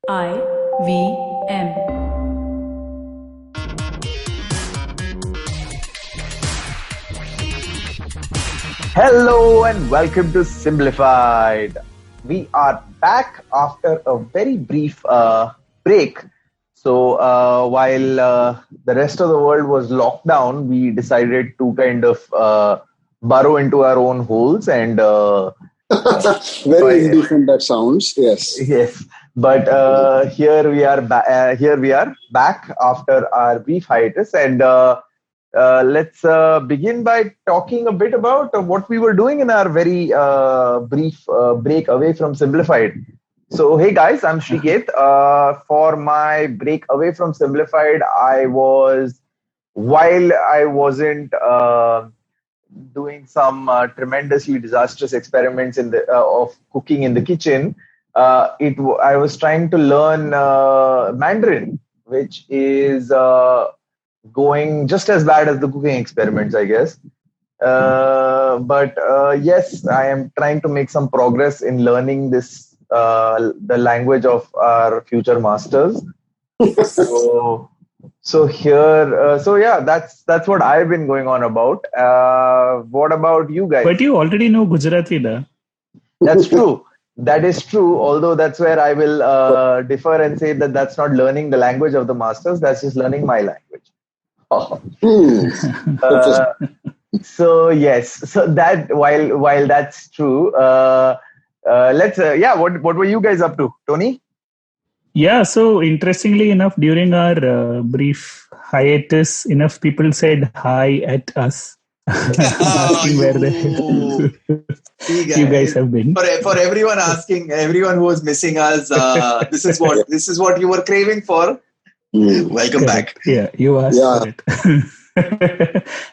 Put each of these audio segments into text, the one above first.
IVM. Hello and welcome to Simblified. We are back after a very brief break. So while the rest of the world was locked down, we decided to kind of burrow into our own holes and very indifferent that sounds. Yes. yes. But here we are. Here we are back after our brief hiatus, and let's begin by talking a bit about what we were doing in our very brief break away from Simplified. So, hey guys, I'm Shriketh. For my break away from Simplified, while I wasn't doing some tremendously disastrous experiments of cooking in the kitchen, I was trying to learn Mandarin, which is going just as bad as the cooking experiments, I guess. But yes, I am trying to make some progress in learning the language of our future masters. So yeah, that's what I've been going on about. What about you guys? But you already know Gujarati, da? That's true. That is true. Although that's where I will differ and say that that's not learning the language of the masters. That's just learning my language. So yes. So that while that's true, let's What were you guys up to, Tony? Yeah, so interestingly enough, during our brief hiatus, enough people said hi at us, asking where you guys have been. For everyone asking, everyone who was missing us, this is what you were craving for. Welcome back. Yeah, you asked for it.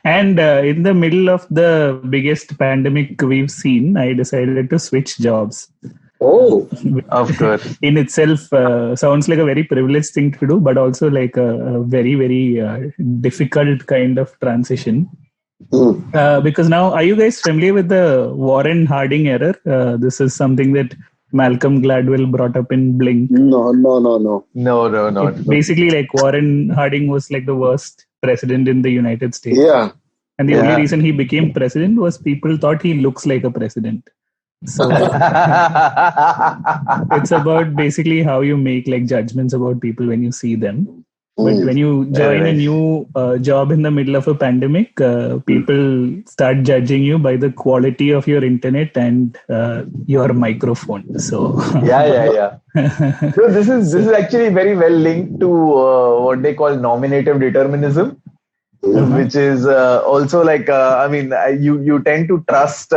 And in the middle of the biggest pandemic we've seen, I decided to switch jobs. Oh, of course. In itself sounds like a very privileged thing to do, but also like a very, very difficult kind of transition. Because now, are you guys familiar with the Warren Harding error? This is something that Malcolm Gladwell brought up in Blink. No. Basically, like Warren Harding was like the worst president in the United States. Yeah. And the only reason he became president was people thought he looks like a president. So it's about basically how you make like judgments about people when you see them. But when you join a new job in the middle of a pandemic, people start judging you by the quality of your internet and your microphone. So yeah. So this is actually very well linked to what they call nominative determinism, which is also like you tend to trust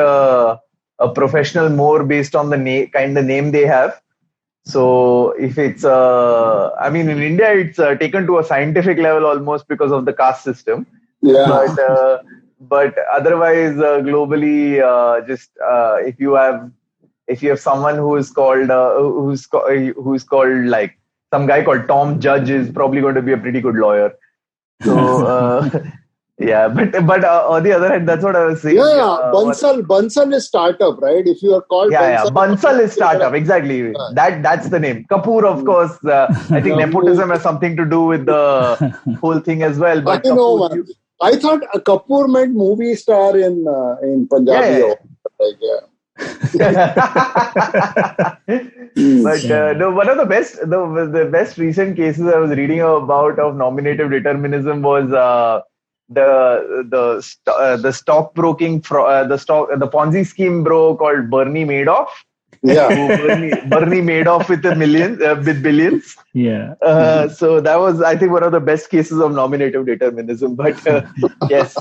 a professional more based on the kind of name they have. So if it's, in India, it's taken to a scientific level almost because of the caste system. Yeah. But otherwise, globally, if you have someone who is called like some guy called Tom Judge is probably going to be a pretty good lawyer. So. Yeah, but on the other hand, that's what I was saying. Bansal is startup, right? If you are called Bansal is startup, exactly. That's the name. Kapoor, of course. I think nepotism has something to do with the whole thing as well. But I thought Kapoor meant movie star in Punjabi. But one of the best recent cases I was reading about of nominative determinism was. The stockbroking the Ponzi scheme bro called Bernie Madoff. Yeah, Bernie Madoff with with billions. Yeah. So that was, I think, one of the best cases of nominative determinism. But yes.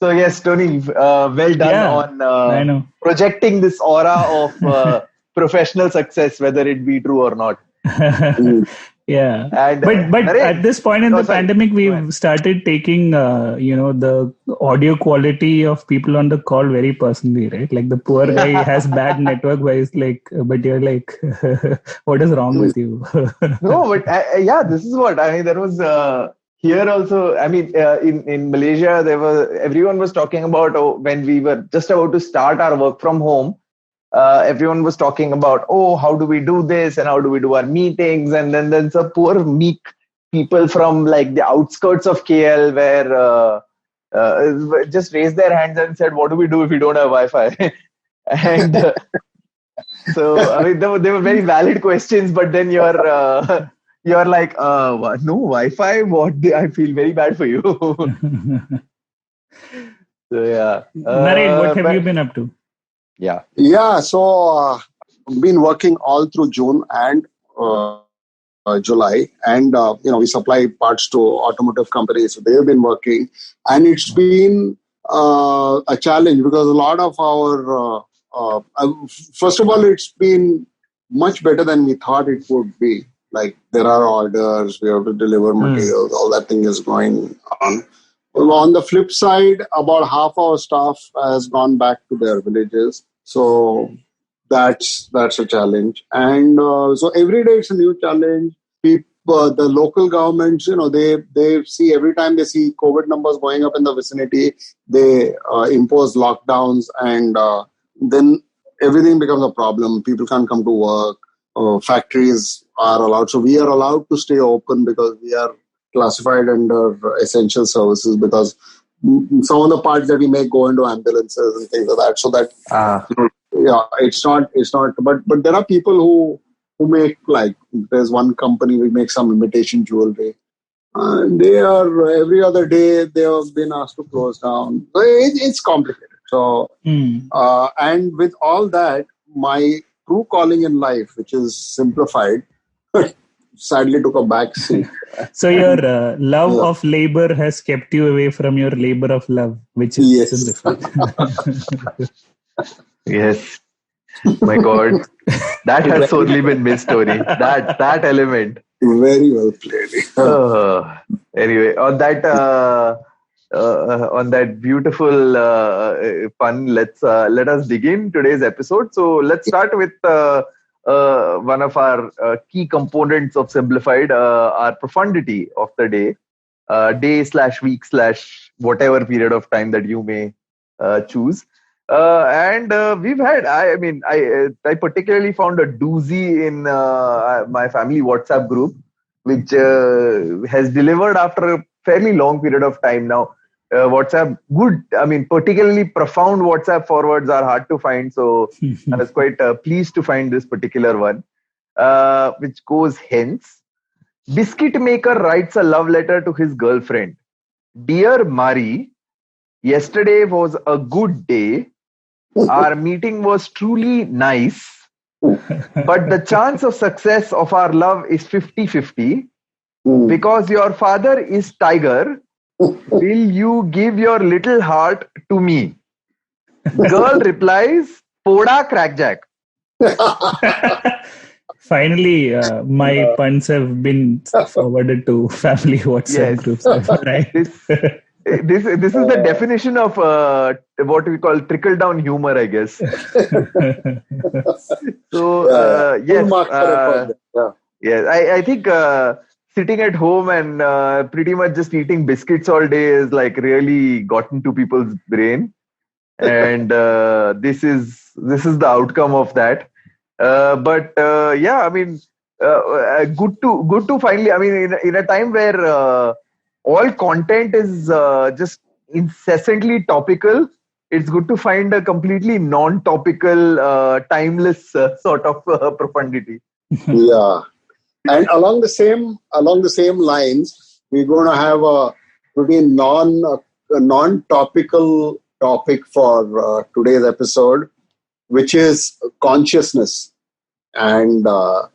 So yes, Tony, well done on projecting this aura of professional success, whether it be true or not. Yeah, and, but at this point in the pandemic, we've started taking the audio quality of people on the call very personally, right? Like the poor guy has bad network, but you're like, what is wrong with you? No, but this is what I mean. There was here also. I mean, in Malaysia, everyone was talking about when we were just about to start our work from home. everyone was talking about, oh, how do we do this and how do we do our meetings? And then there's a poor meek people from like the outskirts of KL where just raised their hands and said, what do we do if we don't have Wi-Fi? And so, I mean, they were very valid questions, but then you're like, what? No Wi-Fi? What? I feel very bad for you. So, yeah. Naren, what have you been up to? Yeah. Yeah, so been working all through June and July, and we supply parts to automotive companies. So they've been working, and it's been a challenge because a lot of our first of all, it's been much better than we thought it would be. Like there are orders, we have to deliver materials, all that thing is going on. Well, on the flip side, about half our staff has gone back to their villages. So that's a challenge. And so every day it's a new challenge. People, the local governments, they see every time they see COVID numbers going up in the vicinity, they impose lockdowns, and then everything becomes a problem. People can't come to work. Factories are allowed. So we are allowed to stay open because we are classified under essential services, because some of the parts that we make go into ambulances and things like that. So that, it's not, but there are people who make, like, there's one company, we make some imitation jewelry. And they are, every other day, they have been asked to close down. So it's complicated. So, and with all that, my true calling in life, which is Simplified, sadly took a back seat. So your love of labor has kept you away from your labor of love, which is Simplified. Yes. My God. That has sorely been missed, Tony. That element. Very well played. Anyway, on that beautiful pun, let us begin today's episode. So let's start with one of our key components of Simplified, our profundity of the day, day/week/ whatever period of time that you may choose. And we've had, I particularly found a doozy in my family WhatsApp group, which has delivered after a fairly long period of time now. WhatsApp, particularly profound WhatsApp forwards are hard to find. So I was quite pleased to find this particular one, which goes hence. Biscuit maker writes a love letter to his girlfriend. Dear Mari, yesterday was a good day. Our meeting was truly nice, but the chance of success of our love is 50-50. Because your father is tiger, will you give your little heart to me? Girl replies, Poda crackjack. Finally, my puns have been forwarded to family WhatsApp groups. Right? This is the definition of what we call trickle-down humor, I guess. So, yes, I think sitting at home and pretty much just eating biscuits all day is like really gotten to people's brain, and this is the outcome of that. Good to finally. I mean, in a time where all content is just incessantly topical, it's good to find a completely non-topical, timeless sort of profundity. Yeah. And along the same lines, we're going to have a pretty non-topical topic for today's episode, which is consciousness. And wow,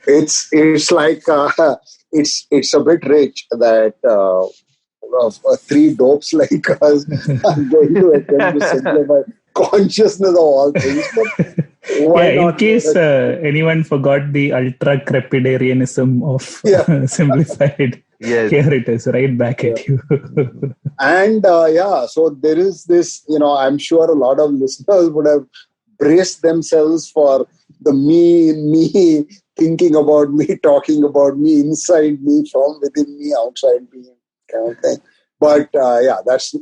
it's like it's a bit rich that three dopes like us are going to attempt to simplify consciousness of all things. But in case anyone forgot the ultra crepidarianism of Simplified, here it is, right back at you. And so there is this, I'm sure a lot of listeners would have braced themselves for the me, thinking about me, talking about me, inside me, from within me, outside me, kind of thing. But that's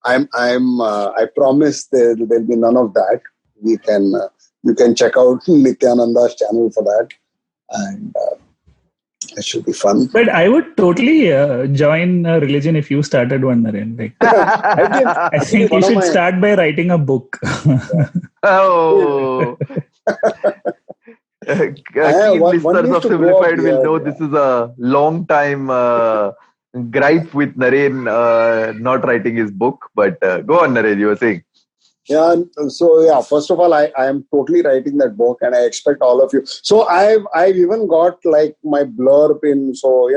I promise there'll be none of that. You can check out Nityananda's channel for that, and it should be fun. But I would totally join a religion if you started one, Naren. Like, I think you should start by writing a book. Oh. Keen listeners of Simblified will know this is a long time gripe with Naren not writing his book. But go on, Naren, you were saying. Yeah, so first of all, I am totally writing that book, and I expect all of you. So I've even got like my blurb in. So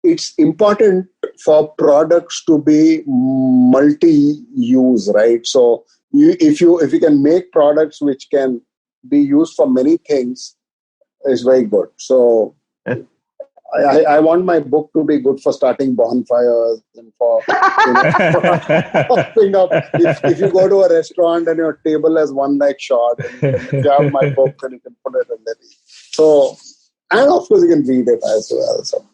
it's important for products to be multi-use, right? So if you can make products which can be used for many things, it's very good. So I want my book to be good for starting bonfires and for popping up. If you go to a restaurant and your table has one night shot, and if you have my book, then you can put it in there. So, and of course you can read it as well. So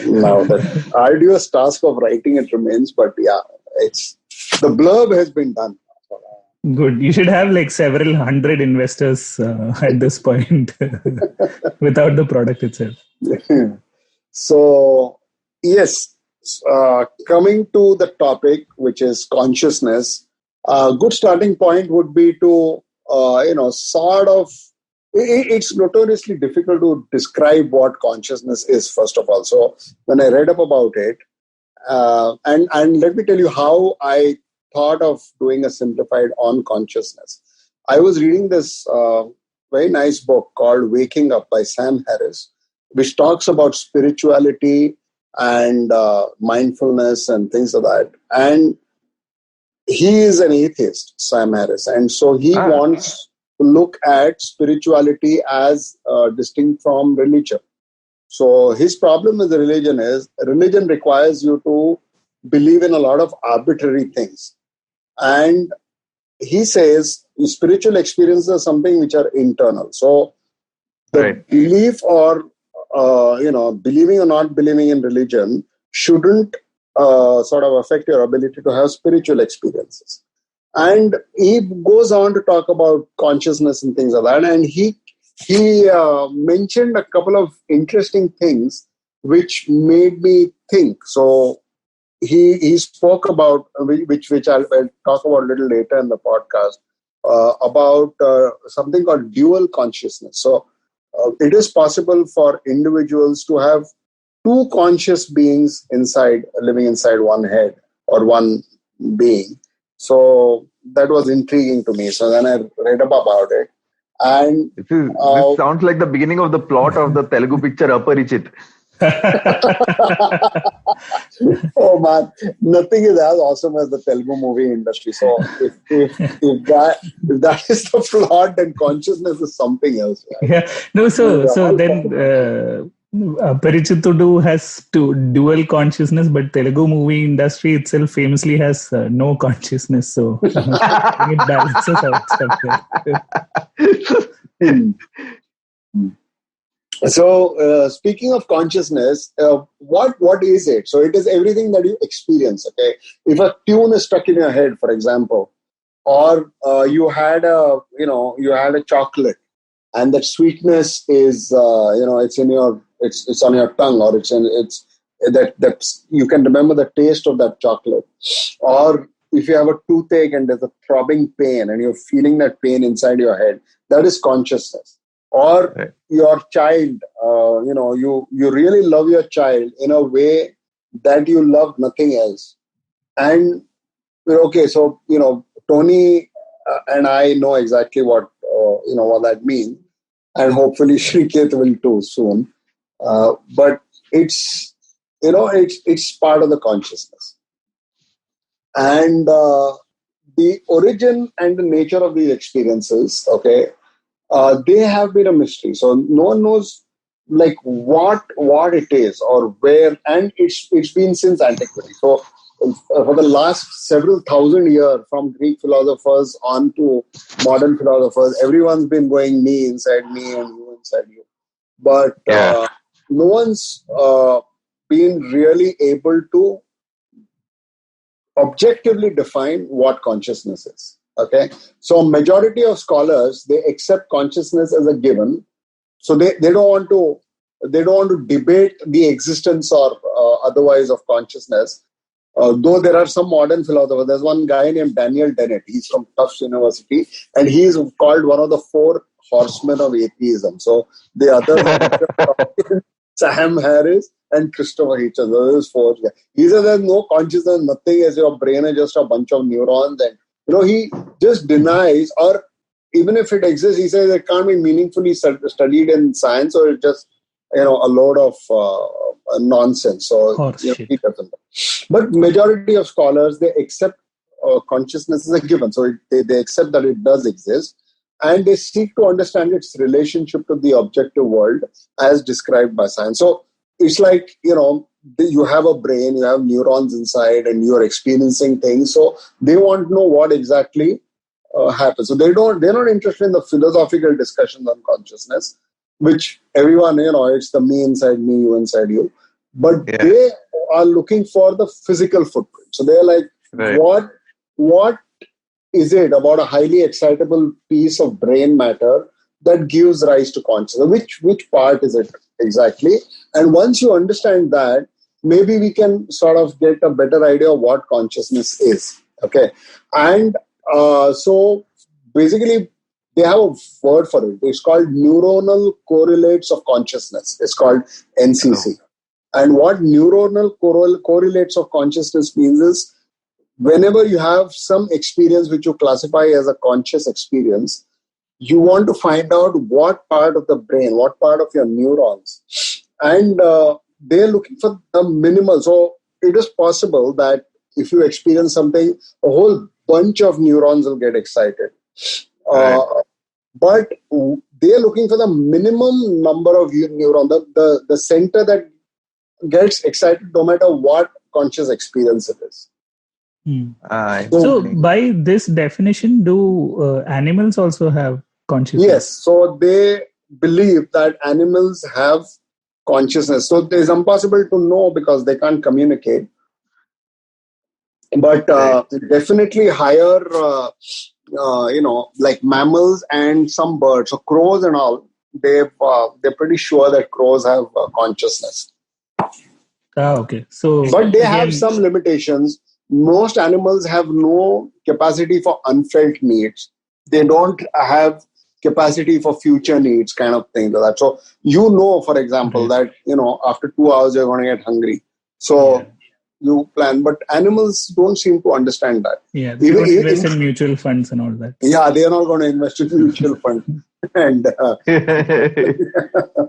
now the arduous task of writing it remains, but it's the blurb has been done. Good. You should have like several hundred investors at this point without the product itself. So, yes, coming to the topic, which is consciousness, a good starting point would be to, sort of, it's notoriously difficult to describe what consciousness is, first of all. So, when I read up about it, and let me tell you how I thought of doing a simplified on consciousness. I was reading this very nice book called Waking Up by Sam Harris, which talks about spirituality and mindfulness and things like that. And he is an atheist, Sam Harris. And so he wants to look at spirituality as distinct from religion. So his problem with the religion is religion requires you to believe in a lot of arbitrary things. And he says spiritual experiences are something which are internal. So the belief or, believing or not believing in religion shouldn't sort of affect your ability to have spiritual experiences. And he goes on to talk about consciousness and things like that. And he mentioned a couple of interesting things which made me think. So he spoke about, which I'll talk about a little later in the podcast, about something called dual consciousness. So it is possible for individuals to have two conscious beings living inside one head or one being. So that was intriguing to me. So then I read up about it. And this sounds like the beginning of the plot of the Telugu picture Aparichit. Oh man, nothing is as awesome as the Telugu movie industry. So if that is the plot, then consciousness is something else. Right? Yeah. No. So then Aparichitudu has dual consciousness, but Telugu movie industry itself famously has no consciousness. So it balances out stuff there. So, speaking of consciousness, what is it? So, it is everything that you experience. Okay, if a tune is stuck in your head, for example, or you had a chocolate, and that sweetness is it's on your tongue, or that you can remember the taste of that chocolate, or if you have a toothache and there's a throbbing pain and you're feeling that pain inside your head, that is consciousness. Or your child, you really love your child in a way that you love nothing else. And, so, Tony and I know exactly what that means. And hopefully Shrikeet will too soon. But it's part of the consciousness. And the origin and the nature of these experiences, they have been a mystery. So no one knows like what it is or where, and it's been since antiquity. So for the last several thousand years, from Greek philosophers on to modern philosophers, everyone's been going me inside me and you inside you. But no one's been really able to objectively define what consciousness is. Okay, so majority of scholars, they accept consciousness as a given. So they don't want to debate the existence or otherwise of consciousness. Though there are some modern philosophers. There's one guy named Daniel Dennett. He's from Tufts University, and he's called one of the 4 horsemen of atheism. So the others, Sam Harris and Christopher Hitchens. Those 4. He says there's no consciousness, nothing, as your brain is just a bunch of neurons. And he just denies, or even if it exists, he says it can't be meaningfully studied in science, or it's just a load of nonsense. So he doesn't. But majority of scholars, they accept consciousness as a given. So they accept that it does exist, and they seek to understand its relationship to the objective world as described by science. So it's like, you have a brain, you have neurons inside, and you're experiencing things. So they want to know what exactly happens. So they're not interested in the philosophical discussions on consciousness, which everyone, it's the me inside me, you inside you. But they are looking for the physical footprint. So they're like, what is it about a highly excitable piece of brain matter that gives rise to consciousness? Which part is it exactly? And once you understand that, maybe we can sort of get a better idea of what consciousness is. Okay. And so basically, they have a word for it. It's called neuronal correlates of consciousness. It's called NCC. And what neuronal correlates of consciousness means is, whenever you have some experience which you classify as a conscious experience, you want to find out what part of the brain, what part of your neurons. And they're looking for the minimal. So it is possible that if you experience something, a whole bunch of neurons will get excited. But they're looking for the minimum number of neurons, the center that gets excited no matter what conscious experience it is. So by this definition, do animals also have consciousness? Yes. So they believe that animals have consciousness. So it is impossible to know because they can't communicate. But definitely higher, like mammals and some birds. So crows and all, they're pretty sure that crows have consciousness. Okay. So, but they have some limitations. Most animals have no capacity for unfelt needs. They don't have capacity for future needs, kind of thing. So for example, that after 2 hours you're going to get hungry. So you plan, but animals don't seem to understand that. Yeah, they don't invest in mutual funds and all that. Yeah, they are not going to invest in mutual funds. And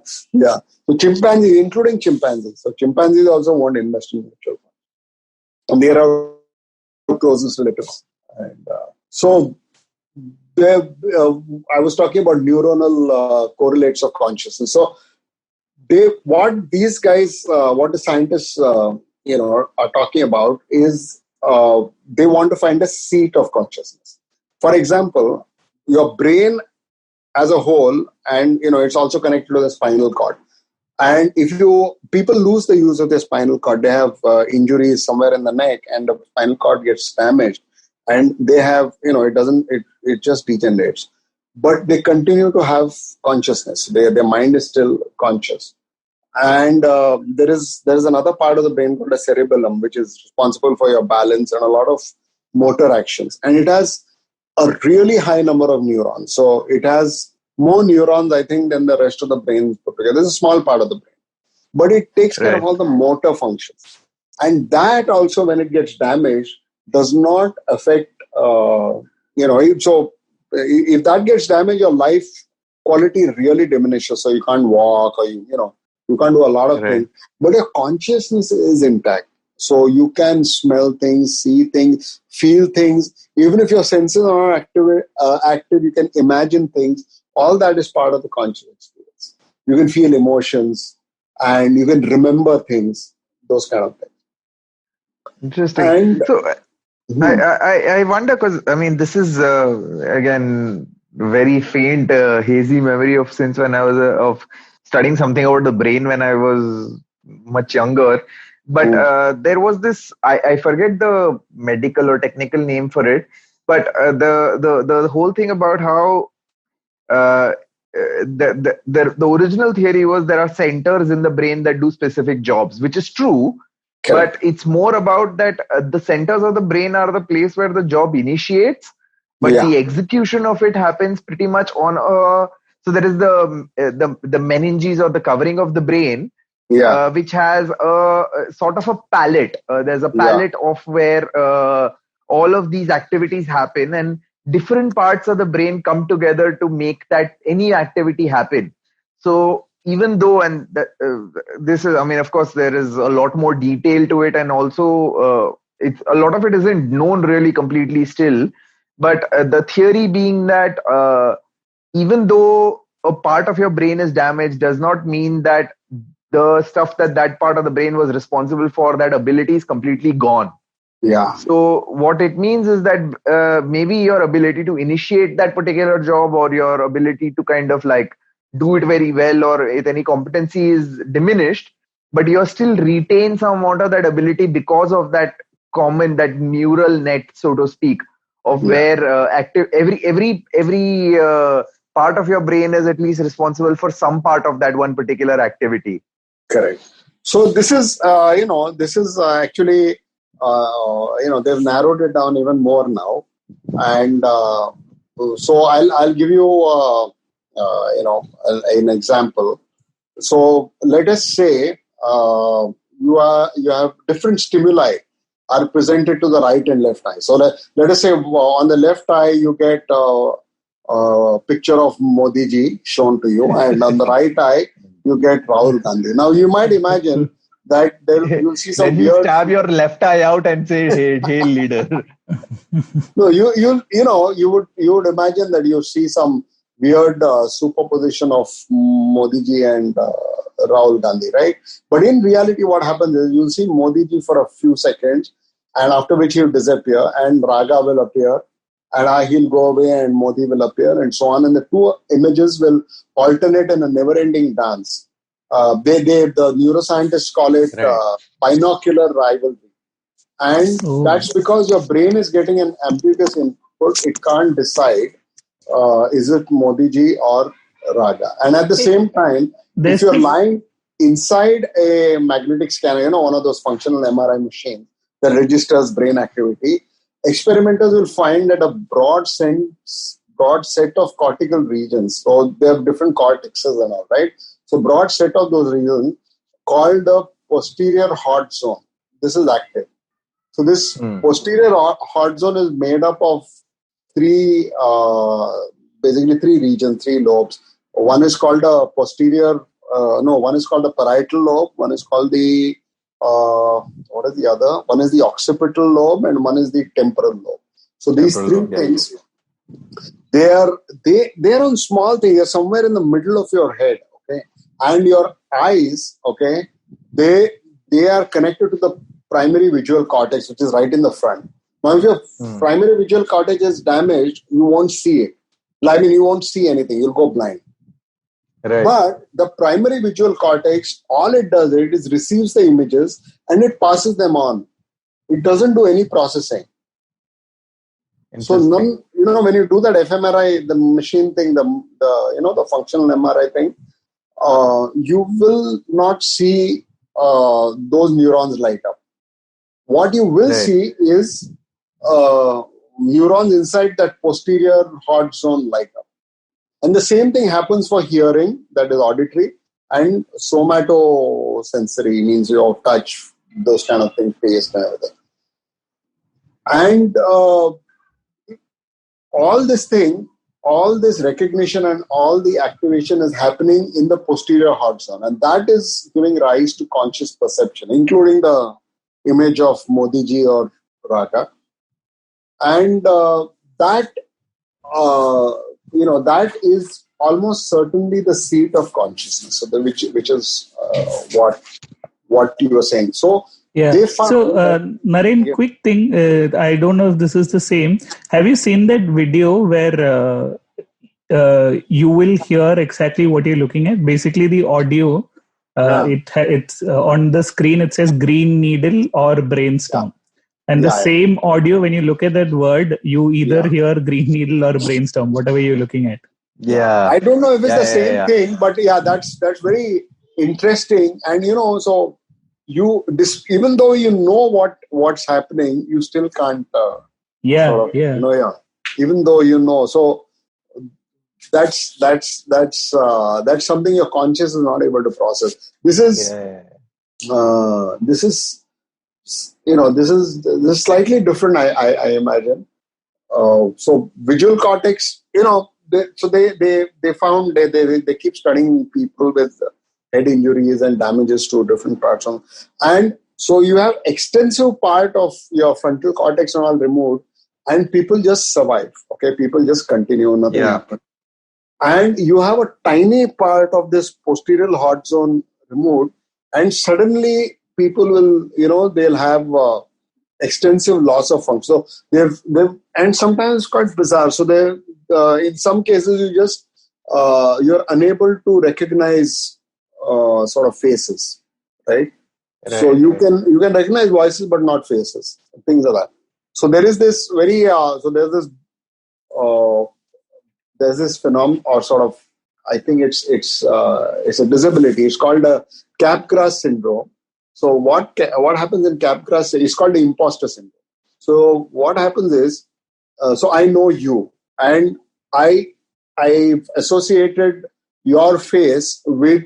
so chimpanzees, including chimpanzees. So chimpanzees also won't invest in mutual funds. And they are our closest relatives. And so I was talking about neuronal correlates of consciousness. So what the scientists are talking about is they want to find a seat of consciousness. For example, your brain as a whole, and it's also connected to the spinal cord. And if people lose the use of their spinal cord, they have injuries somewhere in the neck, and the spinal cord gets damaged, and they have it just degenerates. But they continue to have consciousness. Their mind is still conscious. And there is another part of the brain called the cerebellum, which is responsible for your balance and a lot of motor actions. And it has a really high number of neurons. So it has more neurons, I think, than the rest of the brain put together. It's a small part of the brain. But it takes care of all the motor functions. And that also, when it gets damaged, does not affect, so if that gets damaged, your life quality really diminishes. So you can't walk, or you can't do a lot of things. But your consciousness is intact. So you can smell things, see things, feel things. Even if your senses are not active, you can imagine things. All that is part of the conscious experience. You can feel emotions and you can remember things, those kind of things. Interesting. And, I wonder, because this is again very faint, hazy memory of since when I was of studying something about the brain when I was much younger. But there was this, I forget the medical or technical name for it, but the whole thing about how the original theory was there are centers in the brain that do specific jobs, which is true. Correct. But it's more about that the centers of the brain are the place where the job initiates, but the execution of it happens pretty much on a. So there is the meninges or the covering of the brain, which has a sort of a palette. There's a palette of where all of these activities happen, and different parts of the brain come together to make that any activity happen. So even though, and this is, I mean, of course, there is a lot more detail to it, and also it's a lot of it isn't known really completely still. But the theory being that even though a part of your brain is damaged, does not mean that the stuff that part of the brain was responsible for, that ability is completely gone. Yeah. So what it means is that maybe your ability to initiate that particular job, or your ability to kind of like do it very well, or if any competency is diminished, but you still retain some amount of that ability because of that common, that neural net, so to speak, of where active every part of your brain is at least responsible for some part of that one particular activity. Correct. So this is actually they've narrowed it down even more now, and so I'll give you an example. So let us say you have different stimuli are presented to the right and left eye. So let us say on the left eye you get a picture of Modi ji shown to you, and on the right eye you get Rahul Gandhi. Now you might imagine that you'll see some then you stab your left eye out and say, "Hey, jail leader." No, you would imagine that you see some weird superposition of Modi ji and Rahul Gandhi, right? But in reality, what happens is you'll see Modi ji for a few seconds, and after which he'll disappear, and Raga will appear, and he'll go away, and Modi will appear, and so on. And the two images will alternate in a never-ending dance. The neuroscientists call it binocular rivalry. And that's because your brain is getting an ambiguous input. It can't decide is it Modi ji or Raga. And at the same time, if you're lying inside a magnetic scanner, one of those functional MRI machines that registers brain activity, experimenters will find that a broad set of cortical regions, so they have different cortexes and all, right? So broad set of those regions called the posterior hot zone. This is active. So this posterior hot zone is made up of three regions, three lobes. One is called the one is called the parietal lobe. One is called the what is the other? One is the occipital lobe, and one is the temporal lobe. So these three things, they are on small things. They're somewhere in the middle of your head, okay, and your eyes, okay. They are connected to the primary visual cortex, which is right in the front. Now, if your primary visual cortex is damaged, you won't see it. I mean, you won't see anything. You'll go blind. Right. But the primary visual cortex, all it does, it is receives the images and it passes them on. It doesn't do any processing. So, when you do that fMRI, the machine thing, the functional MRI thing, you will not see those neurons light up. What you will see is neurons inside that posterior hot zone light up. And the same thing happens for hearing, that is auditory, and somatosensory, means your touch, those kind of things, taste and everything. And all this recognition and all the activation is happening in the posterior hot zone. And that is giving rise to conscious perception, including the image of Modi ji or Raga. And that is almost certainly the seat of consciousness, so which is what you were saying. So Naren, quick thing, I don't know if this is the same. Have you seen that video where you will hear exactly what you're looking at? Basically, the audio It's on the screen. It says green needle or brainstorm. And the same audio, when you look at that word, you either hear green needle or brainstorm, whatever you're looking at. Yeah. I don't know if it's the same thing, but that's very interesting. And so even though you know what's happening, you still can't. Even though you know, so that's something your conscious is not able to process. This is slightly different. I imagine. So visual cortex, they found they keep studying people with head injuries and damages to different parts and so you have extensive part of your frontal cortex and all removed, and people just survive. Okay, people just continue, nothing happens. And you have a tiny part of this posterior hot zone removed, and suddenly people will, they'll have extensive loss of function. So they've and sometimes it's quite bizarre. So in some cases you're unable to recognize sort of faces, right? So you can recognize voices but not faces, things like that. So there is this there's this phenomenon, or sort of, I think it's a disability. It's called a Capgras Syndrome. So what happens in Capgras? It's called the imposter syndrome. So what happens is, so I know you, and I've associated your face with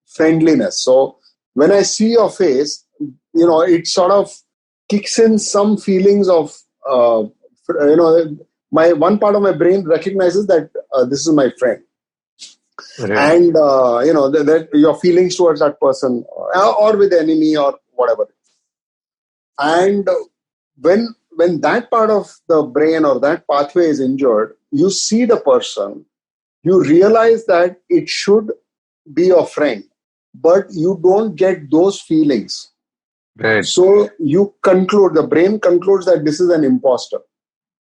friendliness. So when I see your face, it sort of kicks in some feelings of, my one part of my brain recognizes that this is my friend. Right. And, that your feelings towards that person or with the enemy or whatever. And when that part of the brain or that pathway is injured, you see the person, you realize that it should be your friend, but you don't get those feelings. Right. So the brain concludes that this is an imposter.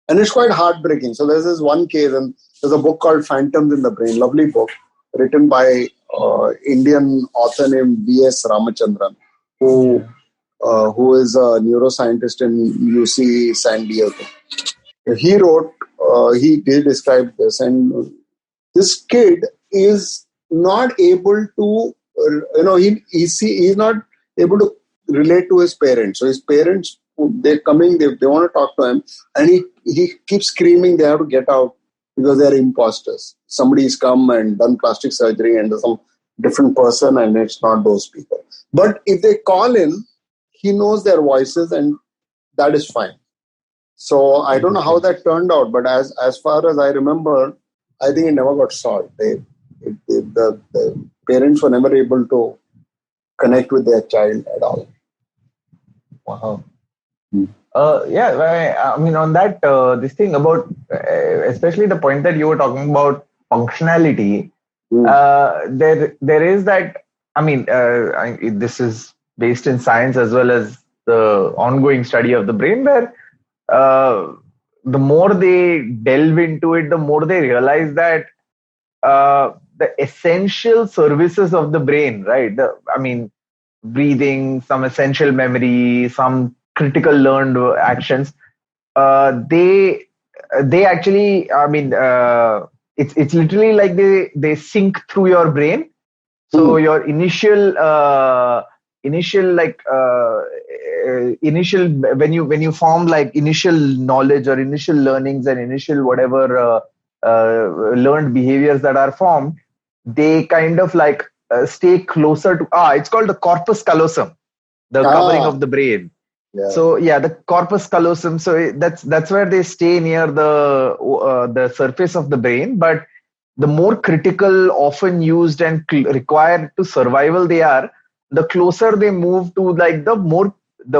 And it's quite heartbreaking. So there's this one case, and there's a book called Phantoms in the Brain, lovely book, written by Indian author named V.S. Ramachandran, who is a neuroscientist in UC San Diego. He did describe this, and this kid is not able to, he's not able to relate to his parents. So his parents, they're coming, they want to talk to him, and he keeps screaming they have to get out because they're imposters. Somebody's come and done plastic surgery and there's some different person, and it's not those people. But if they call in, he knows their voices, and that is fine. So I don't know how that turned out, but as far as I remember, I think it never got solved. The parents were never able to connect with their child at all. Wow. I mean, on that, this thing about, especially the point that you were talking about functionality, there is that, I mean, this is based in science as well as the ongoing study of the brain, where the more they delve into it, the more they realize that the essential services of the brain, right? Breathing, some essential memory, some critical learned actions, they actually, it's literally like they sync through your brain. So your initial when you form like initial knowledge or initial learnings and initial whatever learned behaviors that are formed, they kind of like stay closer to it's called the corpus callosum, the covering of the brain. Yeah. So the corpus callosum. So that's where they stay near the surface of the brain. But the more critical, often used and required to survival they are, the closer they move to like the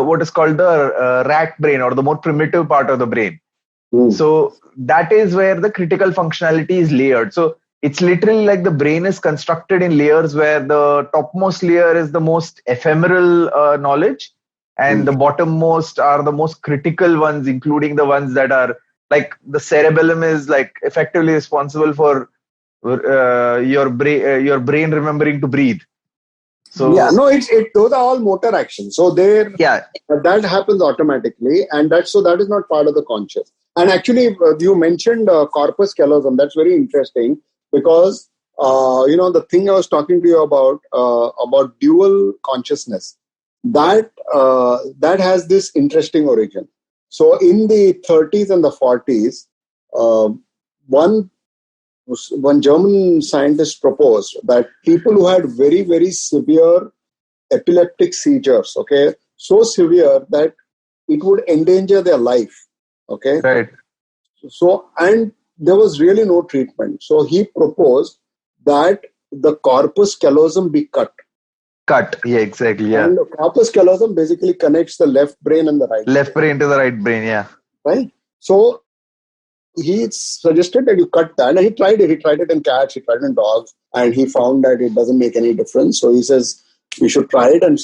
what is called the rat brain, or the more primitive part of the brain. So that is where the critical functionality is layered. So it's literally like the brain is constructed in layers, where the topmost layer is the most ephemeral knowledge, and the bottommost are the most critical ones, including the ones that are like the cerebellum is like effectively responsible for your brain remembering to breathe. So yeah, no, those are all motor actions. So that happens automatically, and that is not part of the conscious. And actually, you mentioned corpus callosum. That's very interesting because the thing I was talking to you about dual consciousness, that has this interesting origin. So in the 30s and the 40s, one German scientist proposed that people who had very, very severe epileptic seizures, okay, so severe that it would endanger their life, okay. right. So, and there was really no treatment. So he proposed that the corpus callosum be cut. Cut. Yeah, exactly. Yeah. And the corpus callosum basically connects the left brain and the right left brain to the right brain. Yeah. Right. So he suggested that you cut that, and he tried it. He tried it in cats, he tried it in dogs, and he found that it doesn't make any difference. So he says we should try it. And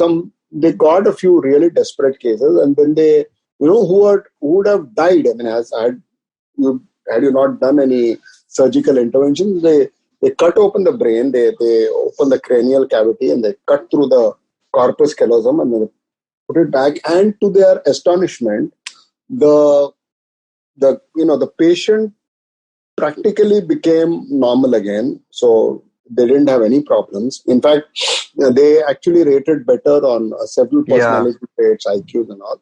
they got a few really desperate cases, and then they, who would have died. I mean, had you not done any surgical intervention, they cut open the brain, they open the cranial cavity, and they cut through the corpus callosum, and they put it back. And to their astonishment, the patient practically became normal again. So they didn't have any problems. In fact, they actually rated better on several personality traits, IQs and all.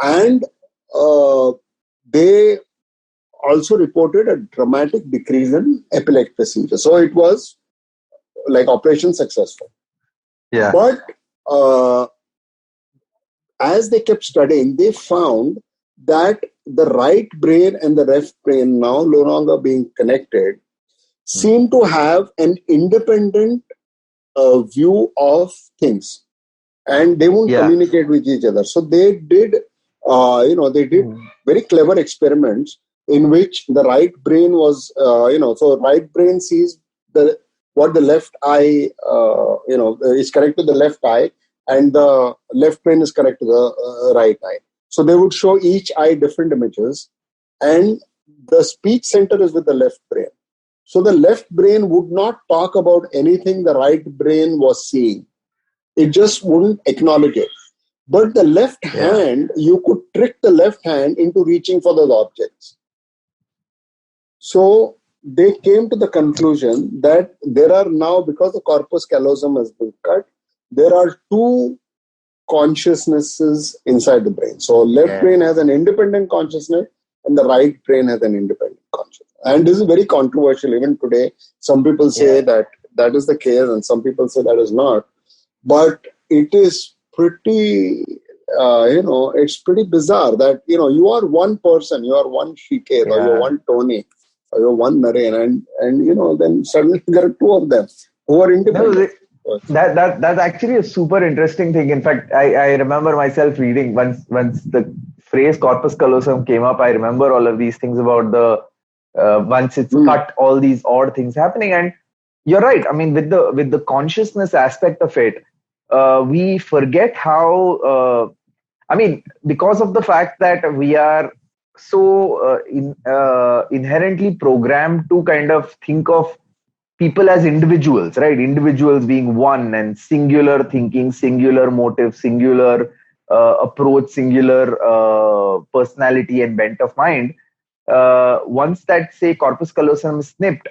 And they also reported a dramatic decrease in epileptic seizures. So it was like operation successful. Yeah. But as they kept studying, they found that the right brain and the left brain, now no longer being connected, seem to have an independent view of things, and they won't communicate with each other. So they did, very clever experiments in which the right brain was, so right brain sees what the left eye, is connected to the left eye, and the left brain is connected to the right eye. So they would show each eye different images, and the speech center is with the left brain. So the left brain would not talk about anything the right brain was seeing. It just wouldn't acknowledge it. But the left hand, you could trick the left hand into reaching for those objects. So they came to the conclusion that there are now, because the corpus callosum has been cut, there are two consciousnesses inside the brain. So left brain has an independent consciousness and the right brain has an independent consciousness. And this is very controversial. Even today, some people say that is the case and some people say that is not. But it is pretty, it's pretty bizarre that, you are one person, you are one Shikesh, or you're one Tony, or you're one Naren, and then suddenly there are two of them who are independent. That's actually a super interesting thing. In fact, I remember myself reading once the phrase corpus callosum came up. I remember all of these things about the once it's cut, all these odd things happening. And you're right. I mean, with the consciousness aspect of it, we forget how. Because of the fact that we are so inherently programmed to kind of think of people as individuals, right? Individuals being one and singular thinking, singular motive, singular approach, singular personality and bent of mind. Once that, say, corpus callosum is snipped,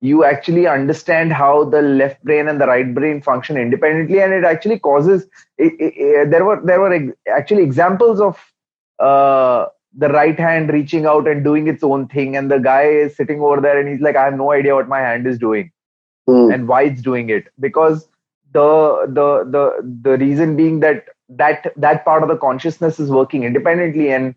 you actually understand how the left brain and the right brain function independently, and it actually causes. There were actually examples of the right hand reaching out and doing its own thing, and the guy is sitting over there and he's like, I have no idea what my hand is doing and why it's doing it, because the reason being that part of the consciousness is working independently, and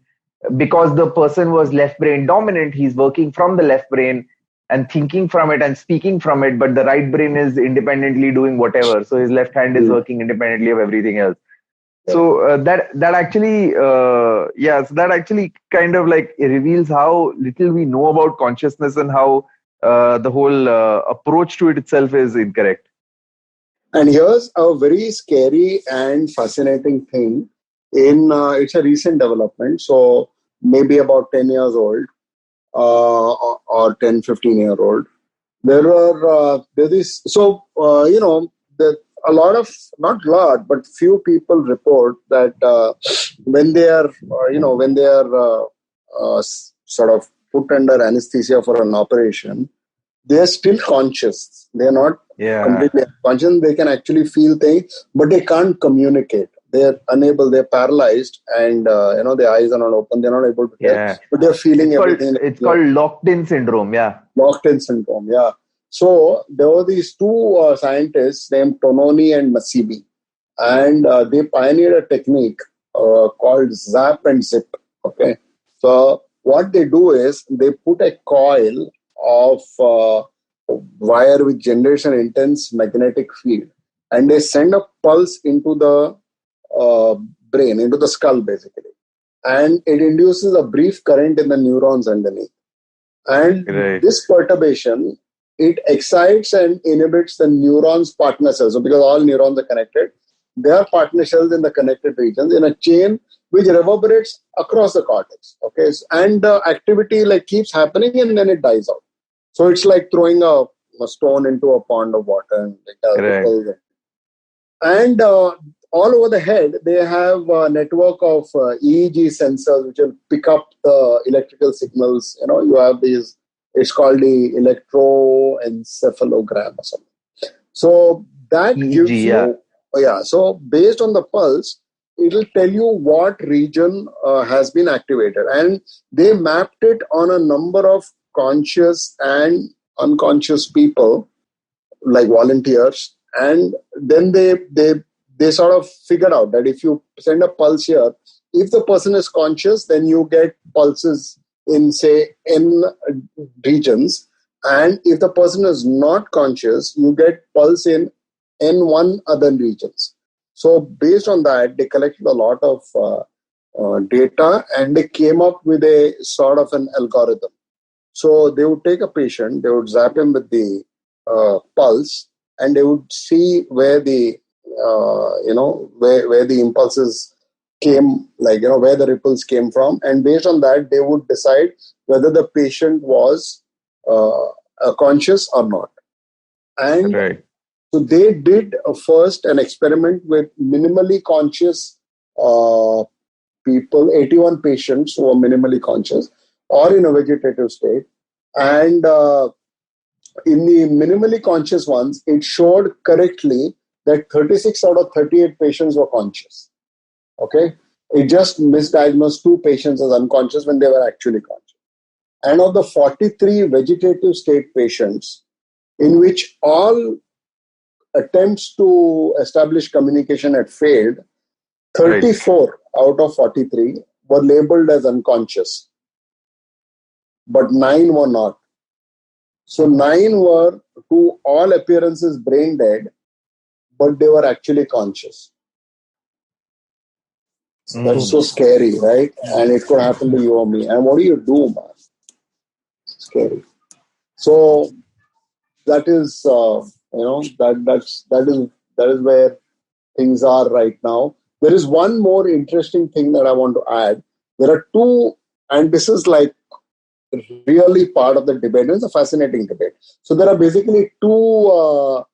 because the person was left brain dominant, he's working from the left brain and thinking from it and speaking from it, but the right brain is independently doing whatever, so his left hand is working independently of everything else. So that actually kind of like reveals how little we know about consciousness and how the whole approach to it itself is incorrect. And here's a very scary and fascinating thing. It's a recent development, so maybe about 10 years old or 10, 15-year-old. There's this. So but few people report that when they are, sort of put under anesthesia for an operation, they are still conscious. They are not completely unconscious. They can actually feel things, but they can't communicate. They are unable. They are paralyzed, and their eyes are not open. They are not able to tell, but they are feeling everything. It's called locked-in syndrome. Yeah, locked-in syndrome. Yeah. So there were these two scientists named Tononi and Masibi, and they pioneered a technique called zap and zip. Okay, so what they do is they put a coil of wire which generates an intense magnetic field, and they send a pulse into the brain, into the skull basically, and it induces a brief current in the neurons underneath. And this perturbation, it excites and inhibits the neurons' partner cells. So because all neurons are connected, there are partner cells in the connected regions in a chain which reverberates across the cortex. Okay, and the activity keeps happening and then it dies out. So it's like throwing a stone into a pond of water and and all over the head, they have a network of EEG sensors which will pick up the electrical signals. You have these, it's called the electroencephalogram or something. So that gives you, so based on the pulse, it will tell you what region has been activated. And they mapped it on a number of conscious and unconscious people, like volunteers. And then they sort of figured out that if you send a pulse here, if the person is conscious, then you get pulses in, say, N regions. And if the person is not conscious, you get pulse in N1 other regions. So based on that, they collected a lot of data, and they came up with a sort of an algorithm. So they would take a patient, they would zap him with the pulse, and they would see where the where the impulses came, where the ripples came from, and based on that they would decide whether the patient was conscious or not. And so they did first an experiment with minimally conscious people, 81 patients who were minimally conscious or in a vegetative state, and in the minimally conscious ones, it showed correctly that 36 out of 38 patients were conscious. Okay? It just misdiagnosed 2 patients as unconscious when they were actually conscious. And of the 43 vegetative state patients, in which all attempts to establish communication had failed, 34 out of 43 were labeled as unconscious, but 9 were not. So 9 were, to all appearances, brain dead, but they were actually conscious. That's so scary, right? And it could happen to you or me. And what do you do, man? It's scary. So that is, that is where things are right now. There is one more interesting thing that I want to add. There are 2, and this is really part of the debate. It's a fascinating debate. So there are basically 2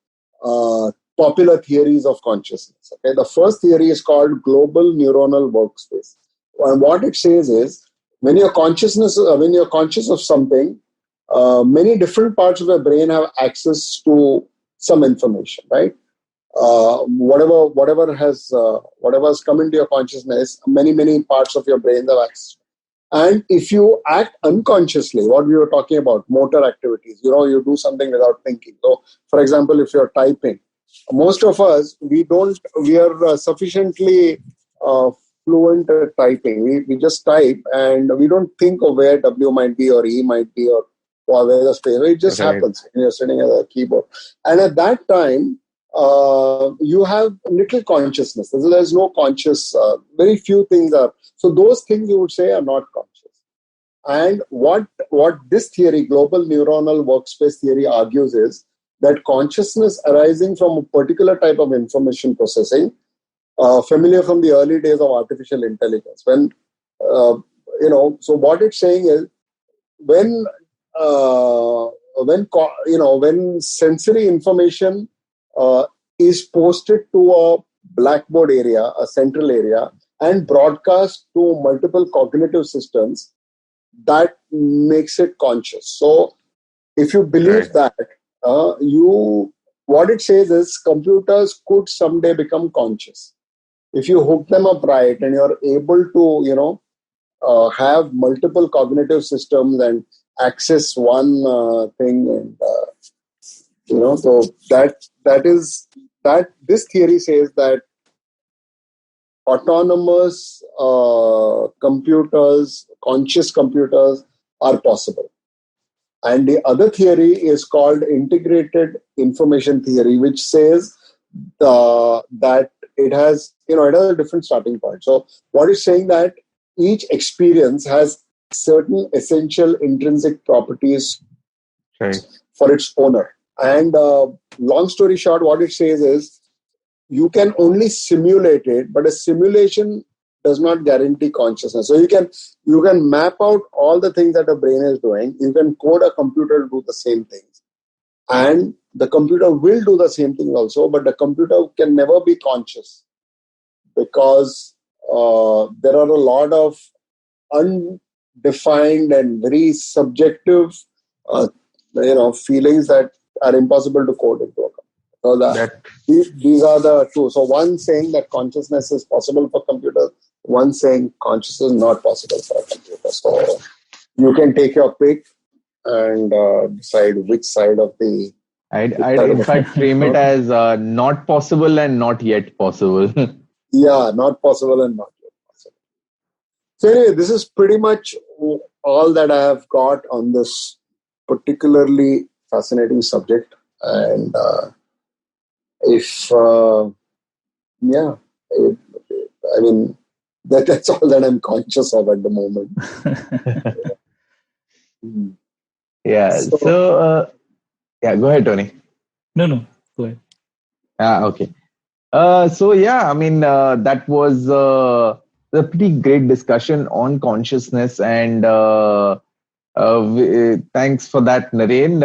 popular theories of consciousness. Okay, the first theory is called global neuronal workspace. And what it says is, when you're conscious of something, many different parts of your brain have access to some information, right? Whatever has come into your consciousness, many parts of your brain have access. And if you act unconsciously, what we were talking about, motor activities, you do something without thinking. So, for example, if you're typing, most of us, we are sufficiently fluent at typing. We just type and we don't think of where W might be or E might be or where the space. It just happens when you're sitting at a keyboard. And at that time, you have little consciousness. There's no conscious, very few things are. So those things you would say are not conscious. And what this theory, global neuronal workspace theory, argues is that consciousness arising from a particular type of information processing, familiar from the early days of artificial intelligence. When, so what it's saying is, when sensory information is posted to a blackboard area, a central area, and broadcast to multiple cognitive systems, that makes it conscious. So if you believe that, what it says is computers could someday become conscious. If you hook them up right and you're able to, have multiple cognitive systems and access one thing, and so this theory says that autonomous computers, conscious computers, are possible. And the other theory is called integrated information theory, which says that it has a different starting point. So what is saying that each experience has certain essential intrinsic properties for its owner. And long story short, what it says is you can only simulate it, but a simulation does not guarantee consciousness. So you can map out all the things that a brain is doing. You can code a computer to do the same things. And the computer will do the same thing also, but the computer can never be conscious because there are a lot of undefined and very subjective feelings that are impossible to code into a computer. So these are the two. So one saying that consciousness is possible for computers, one saying consciousness is not possible for a computer. So you can take your pick and decide which side of the... I'd in fact frame it as not possible and not yet possible. Yeah, not possible and not yet possible. So anyway, this is pretty much all that I have got on this particularly fascinating subject. And that's all that I'm conscious of at the moment. Yeah. So go ahead, Tony. No, go ahead. Okay. That was a pretty great discussion on consciousness, and thanks for that, Naren.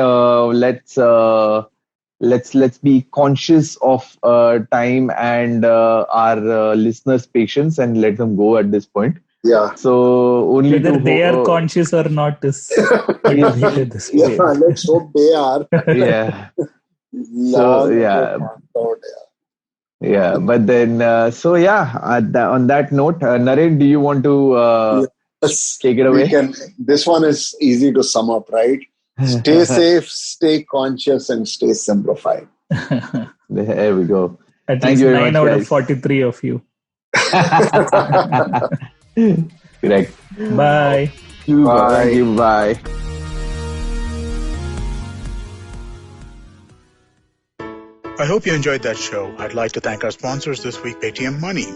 Let's be conscious of time and our listeners' patience, and let them go at this point. Yeah. So only whether they are conscious or not is this. Yeah, let's hope they are. Yeah. Yeah, but then on that note, Naren, do you want to take it away? This one is easy to sum up, right? Stay safe, stay conscious, and stay simplified. There we go. At least 9 out of 43 of you. Correct. Bye. Thank you. Bye. I hope you enjoyed that show. I'd like to thank our sponsors this week, Paytm Money.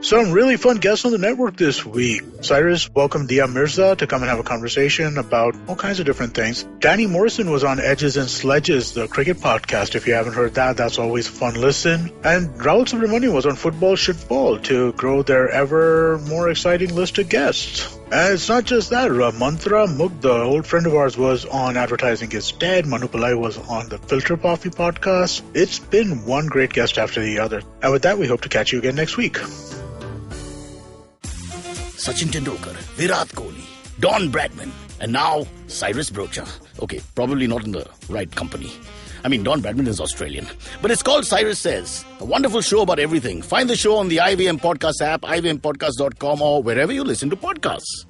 Some really fun guests on the network this week. Cyrus welcomed Dia Mirza to come and have a conversation about all kinds of different things. Danny Morrison was on Edges and Sledges, the cricket podcast. If you haven't heard that, that's always a fun listen. And Rahul Subramanian was on Football Should Ball to grow their ever more exciting list of guests. And it's not just that. Mantra Mugdha, an old friend of ours, was on Advertising is Dead. Manu Pillai was on the Filter Coffee podcast. It's been one great guest after the other. And with that, we hope to catch you again next week. Sachin Tendulkar, Virat Kohli, Don Bradman, and now Cyrus Brocha. Okay, probably not in the right company. I mean, Don Bradman is Australian. But it's called Cyrus Says, a wonderful show about everything. Find the show on the IVM Podcast app, ivmpodcast.com, or wherever you listen to podcasts.